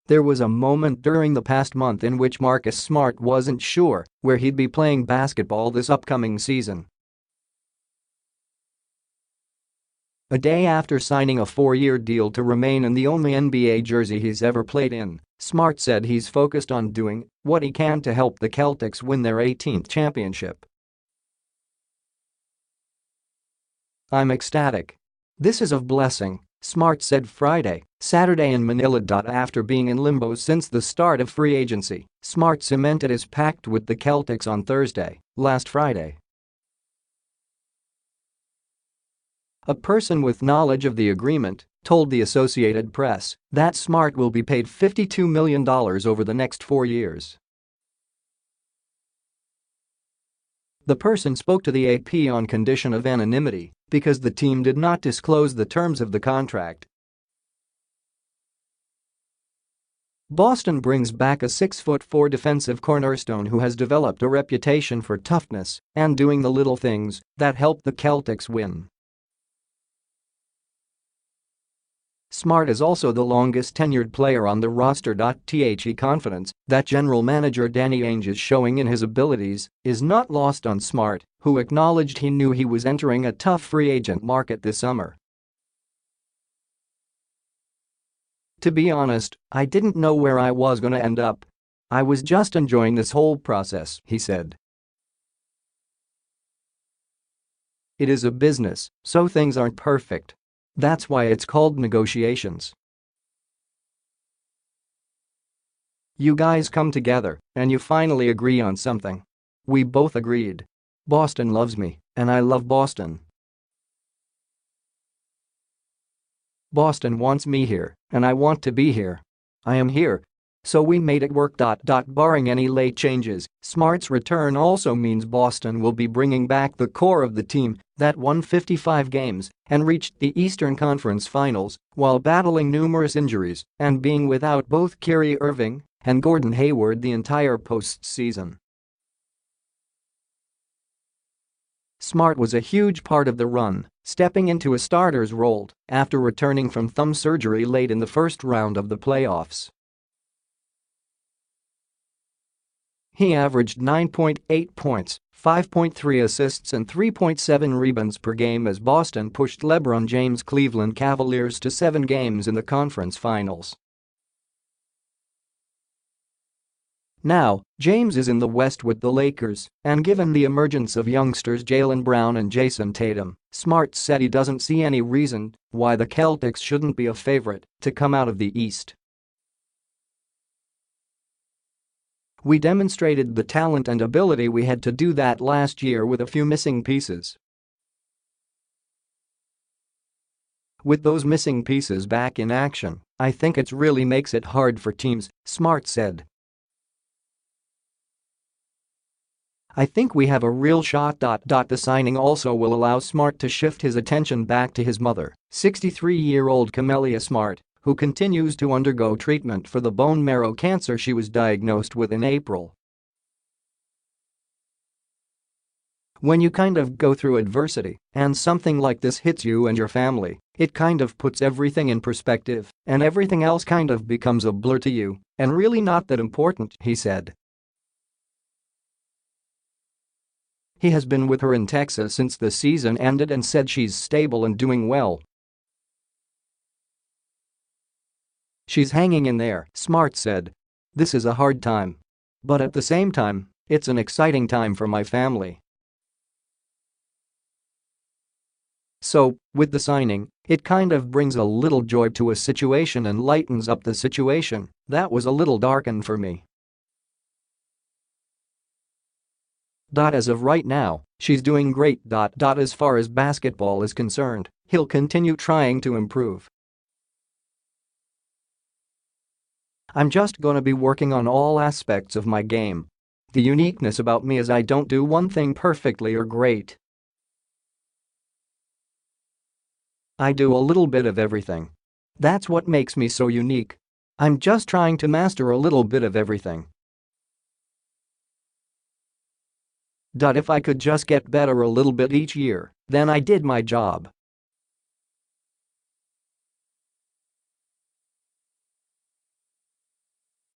There was a moment during the past month in which Marcus Smart wasn't sure where he'd be playing basketball this upcoming season. A day after signing a 4-year deal to remain in the only NBA jersey he's ever played in, Smart said he's focused on doing what he can to help the Celtics win their 18th championship. "I'm ecstatic. This is a blessing," Smart said Saturday in Manila. After being in limbo since the start of free agency, Smart cemented his pact with the Celtics on last Friday. A person with knowledge of the agreement told the Associated Press that Smart will be paid $52 million over the next 4 years. The person spoke to the AP on condition of anonymity because the team did not disclose the terms of the contract. Boston brings back a 6'4" defensive cornerstone who has developed a reputation for toughness and doing the little things that help the Celtics win. Smart is also the longest-tenured player on the roster. The confidence that general manager Danny Ainge is showing in his abilities is not lost on Smart, who acknowledged he knew he was entering a tough free agent market this summer. "To be honest, I didn't know where I was gonna end up. I was just enjoying this whole process," he said. "It is a business, so things aren't perfect. That's why it's called negotiations. You guys come together and you finally agree on something. We both agreed. Boston loves me, and I love Boston. Boston wants me here, and I want to be here. I am here. So we made it work. Barring any late changes, Smart's return also means Boston will be bringing back the core of the team that won 55 games and reached the Eastern Conference Finals while battling numerous injuries and being without both Kyrie Irving and Gordon Hayward the entire postseason. Smart was a huge part of the run, stepping into a starter's role after returning from thumb surgery late in the first round of the playoffs. He averaged 9.8 points, 5.3 assists and 3.7 rebounds per game as Boston pushed LeBron James' Cleveland Cavaliers to 7 games in the conference finals. Now, James is in the West with the Lakers, and given the emergence of youngsters Jaylen Brown and Jason Tatum, Smart said he doesn't see any reason why the Celtics shouldn't be a favorite to come out of the East. "We demonstrated the talent and ability we had to do that last year with a few missing pieces. With those missing pieces back in action, I think it really makes it hard for teams," Smart said. "I think we have a real shot. The signing also will allow Smart to shift his attention back to his mother, 63-year-old Camelia Smart, who continues to undergo treatment for the bone marrow cancer she was diagnosed with in April. When you kind of go through adversity and something like this hits you and your family, it kind of puts everything in perspective and everything else kind of becomes a blur to you and really not that important," he said. He has been with her in Texas since the season ended and said she's stable and doing well. "She's hanging in there," Smart said. "This is a hard time. But at the same time, it's an exciting time for my family." So, with the signing, it kind of brings a little joy to a situation and lightens up the situation that was a little darkened for me. As of right now, she's doing great. As far as basketball is concerned, he'll continue trying to improve. "I'm just gonna be working on all aspects of my game. The uniqueness about me is I don't do one thing perfectly or great. I do a little bit of everything. That's what makes me so unique. I'm just trying to master a little bit of everything. If I could just get better a little bit each year, then I did my job."